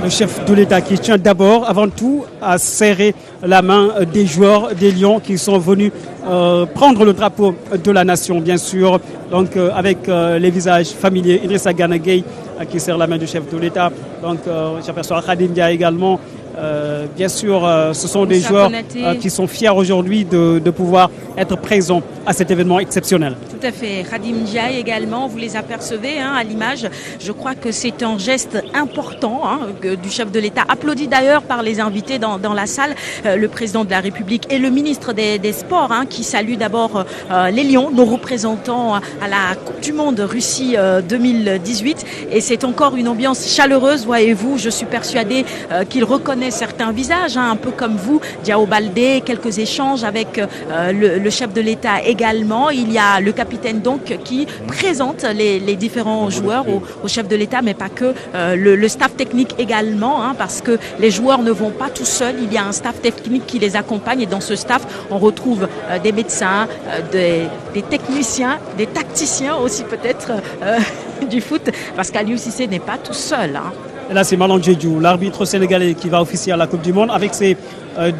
le chef de l'État qui tient d'abord, avant tout, à serrer la main des joueurs des Lions qui sont venus prendre le drapeau de la nation, bien sûr. Donc avec les visages familiers, Idrissa Gana Gueye qui serre la main du chef de l'État. Donc j'aperçois Khadim Dia également. Bien sûr, ce sont des joueurs qui sont fiers aujourd'hui de pouvoir être présents à cet événement exceptionnel. Tout à fait. Khadim Ndiaye également, vous les apercevez à l'image. Je crois que c'est un geste important du chef de l'État, applaudi d'ailleurs par les invités dans la salle, le président de la République et le ministre des Sports qui salue d'abord les Lions, nos représentants à la Coupe du Monde Russie 2018. Et c'est encore une ambiance chaleureuse, voyez-vous. Je suis persuadée qu'il reconnaît certains visages, un peu comme vous, Diao Baldé, quelques échanges avec le chef de l'État également. Il y a le capitaine donc qui présente les différents joueurs au chef de l'État, mais pas que, le staff technique également, parce que les joueurs ne vont pas tout seuls, il y a un staff technique qui les accompagne et dans ce staff on retrouve des médecins, des techniciens, des tacticiens aussi peut-être du foot, parce qu'Aliou Cissé n'est pas tout seul. Et là, c'est Malang Diédhiou, l'arbitre sénégalais qui va officier à la Coupe du Monde avec ses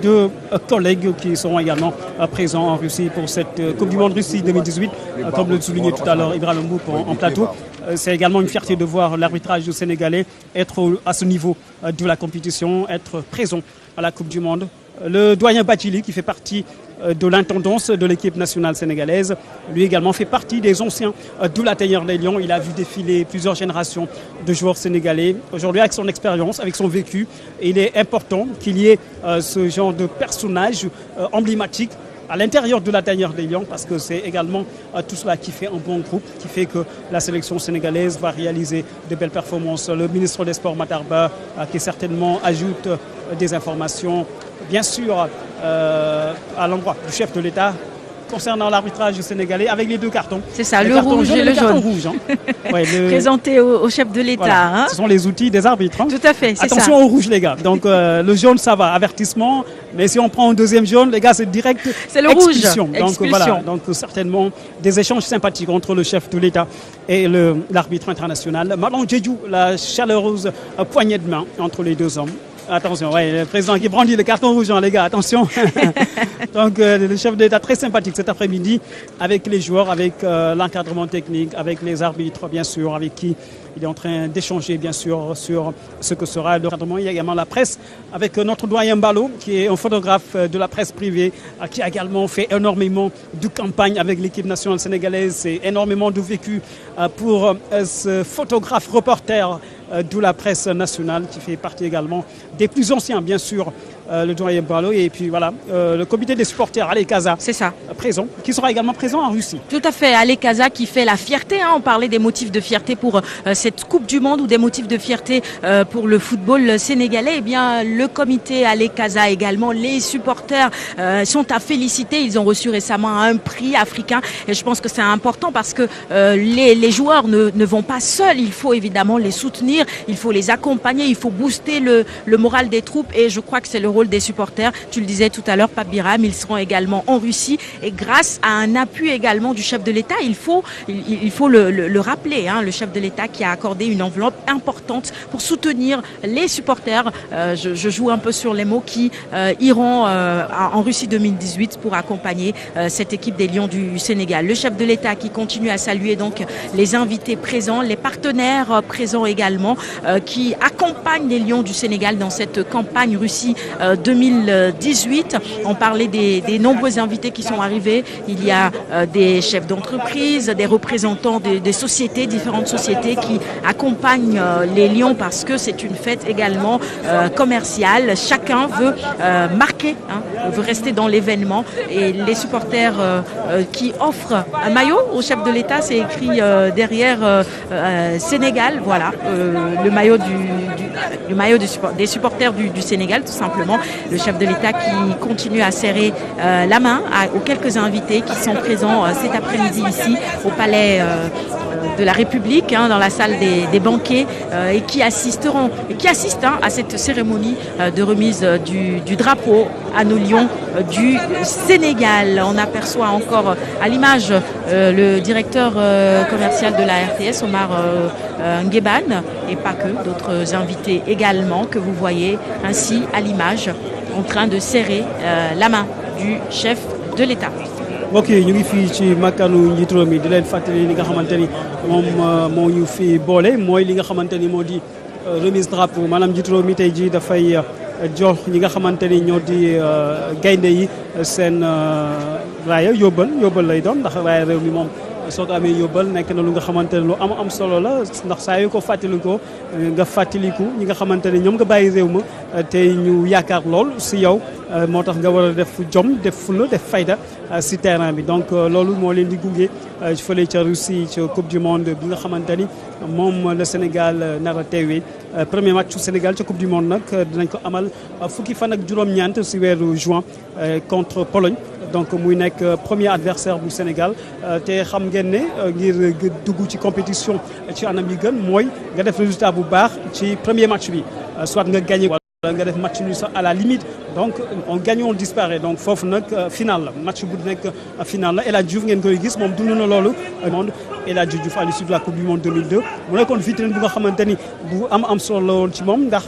deux collègues qui seront également présents en Russie pour cette Coupe du Monde Russie 2018. Comme le soulignait tout à l'heure Ibrahim Mboup en plateau, c'est également une fierté de voir l'arbitrage sénégalais être à ce niveau de la compétition, être présent à la Coupe du Monde. Le doyen Bathily, qui fait partie de l'intendance de l'équipe nationale sénégalaise, lui également fait partie des anciens de la tanière des Lions. Il a vu défiler plusieurs générations de joueurs sénégalais. Aujourd'hui, avec son expérience, avec son vécu, il est important qu'il y ait ce genre de personnage emblématique à l'intérieur de la tanière des Lions, parce que c'est également tout cela qui fait un bon groupe, qui fait que la sélection sénégalaise va réaliser de belles performances. Le ministre des Sports, Matarba, qui certainement ajoute des informations, bien sûr, à l'endroit du chef de l'État concernant l'arbitrage sénégalais avec les deux cartons. C'est ça, le rouge et le jaune. Ouais, présenté au chef de l'État. Voilà. Ce sont les outils des arbitres. Tout à fait, c'est ça. Attention au rouge, les gars. Donc le jaune, ça va, avertissement. Mais si on prend un deuxième jaune, les gars, c'est direct c'est le expulsion. Rouge. Donc expulsion. voilà, donc certainement des échanges sympathiques entre le chef de l'État et l'arbitre international. Malang Diédhiou, la chaleureuse poignée de main entre les deux hommes. Attention, ouais, le président qui brandit le carton rouge, les gars, attention. Donc le chef d'État très sympathique cet après-midi avec les joueurs, avec l'encadrement technique, avec les arbitres, bien sûr, avec qui il est en train d'échanger, bien sûr, sur ce que sera l'encadrement. Il y a également la presse avec notre doyen Mballo, qui est un photographe de la presse privée, qui a également fait énormément de campagne avec l'équipe nationale sénégalaise, et énormément de vécu pour ce photographe reporter de la presse nationale, qui fait partie également des plus anciens, bien sûr, le doyen Mballo. Et puis voilà, le comité des supporters, Ale Kaza, c'est ça, présent, qui sera également présent en Russie. Tout à fait, Ale Kaza qui fait la fierté. On parlait des motifs de fierté pour cette Coupe du Monde ou des motifs de fierté pour le football sénégalais. Eh bien, le comité Ale Kaza également, les supporters sont à féliciter. Ils ont reçu récemment un prix africain et je pense que c'est important parce que les joueurs ne vont pas seuls. Il faut évidemment les soutenir, il faut les accompagner, il faut booster le moral des troupes et je crois que c'est le rôle des supporters. Tu le disais tout à l'heure, Pape Biram, ils seront également en Russie et grâce à un appui également du chef de l'État, il faut le rappeler, le chef de l'État qui a accordé une enveloppe importante pour soutenir les supporters, je joue un peu sur les mots, qui iront en Russie 2018 pour accompagner cette équipe des Lions du Sénégal. Le chef de l'État qui continue à saluer donc les invités présents, les partenaires présents également, qui accompagnent les Lions du Sénégal dans cette campagne Russie 2018. On parlait des nombreux invités qui sont arrivés. Il y a des chefs d'entreprise, des représentants des sociétés, différentes sociétés qui accompagnent les Lions parce que c'est une fête également commerciale. Chacun veut marquer, veut rester dans l'événement et les supporters qui offrent un maillot au chef de l'État, c'est écrit derrière Sénégal, voilà, le maillot des supporters du Sénégal, tout simplement. Le chef de l'État qui continue à serrer la main aux quelques invités qui sont présents cet après-midi ici au palais de la République dans la salle des banquets et qui assistent à cette cérémonie de remise du drapeau à nos lions du Sénégal. On aperçoit encore à l'image le directeur commercial de la RTS, Omar Ngueban, et pas que, d'autres invités également que vous voyez ainsi à l'image en train de serrer la main du chef de l'État. Ok, ñu ngi fii ci makkanu njiitu réew mi di leen fàttali li nga xamante ni moom moo ñu fi boole mooy li nga xamante ni moo di remise drapeau maanaam njiitu réew mi tey jii dafay jox ñi nga xamante ni ñoo di gaynde yi seen raaya yóbbal lay doon ndax raaya réew mi moom soo ko amee yóbbal nekk na lu nga xamante ne lu am solo la ndax saa yu ko fàttalikoo nga fàttaliku ñi nga xamante ne ñoom nga bàyyi réew ma te ñu yaakaar lool si yow moo tax nga war a def jom def fulla def fayda si terrain bi donc loolu moo leen di gunge fële ca Russie ca Coupe du Monde bi nga xamante ni moom le Sénégal nar a teewee premier match su Sénégal ca Coupe du Monde nag dinañ ko amal fukki fan ak juróom-ñeent si weeru juin contre Pologne. Donc muy nekk premier adversaire bu Sénégal te xam ngeen ne ngir dugg ci compétition ci anam yi gën mooy nga def résultat bu baax ci premier match bi soit nga gagné wala nga def match nul à la limite donc on gagne on disparaît donc foofu nag final la match bu nekk final la El Hadj Diouf ngeen koy gis moom dund na loolu monde El Hadj Diouf à l'issue de la Coupe du Monde 2002 mu nekkoon vitrine bu nga xamante ni bu am solo la woon ci moom ndax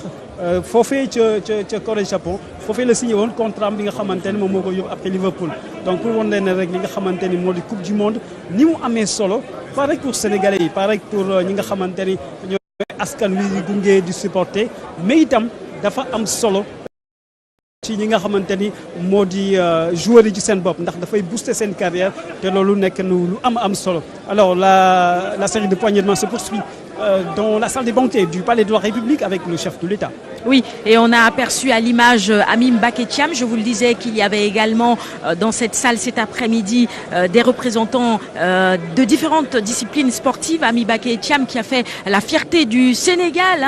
foofee ca Corée Japon foofee la signé woon contrat bi nga xamante ni moom moo ko yóbbu après Liverpool donc pour woon leen ne rek li nga xamante ni moo di Coupe du Monde ni mu amee solo pas rek pour Sénégalais yi pas rek pour ñi nga xamante ni ñooy askan wi di gunge di supporter mais itam dafa am solo ci ñi nga xamante ni moo di joueurs yi ci seen bopp ndax dafay booster seen carrière te loolu nekk lu am solo alors la série de poignées de main se poursuit dans la salle des banquets du Palais de la République avec le chef de l'État. Oui, et on a aperçu à l'image Ami Mbacké Thiam. Je vous le disais qu'il y avait également dans cette salle cet après-midi des représentants de différentes disciplines sportives. Ami Mbacké Thiam qui a fait la fierté du Sénégal,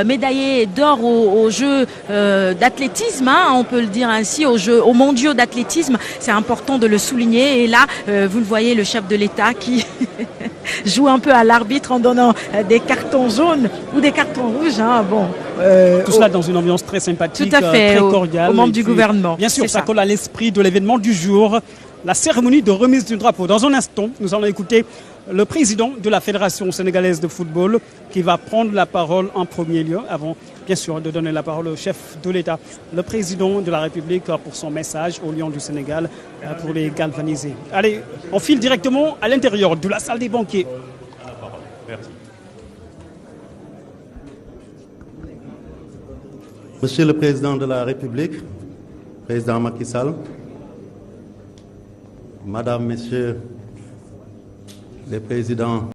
médaillé d'or aux Jeux d'athlétisme, on peut le dire ainsi, aux mondiaux d'athlétisme. C'est important de le souligner. Et là, vous le voyez, le chef de l'État qui joue un peu à l'arbitre en donnant des cartons jaunes ou des cartons rouges. Tout cela dans une ambiance très sympathique, tout à fait, très cordiale. Aux membres du gouvernement. Bien sûr, ça colle à l'esprit de l'événement du jour, la cérémonie de remise du drapeau. Dans un instant, nous allons écouter le président de la Fédération sénégalaise de football qui va prendre la parole en premier lieu, avant bien sûr de donner la parole au chef de l'État, le président de la République pour son message aux Lions du Sénégal, pour les galvaniser. Allez, on file directement à l'intérieur de la salle des banquets. Merci. Monsieur le Président de la République, Président Macky Sall, Madame, Messieurs les Présidents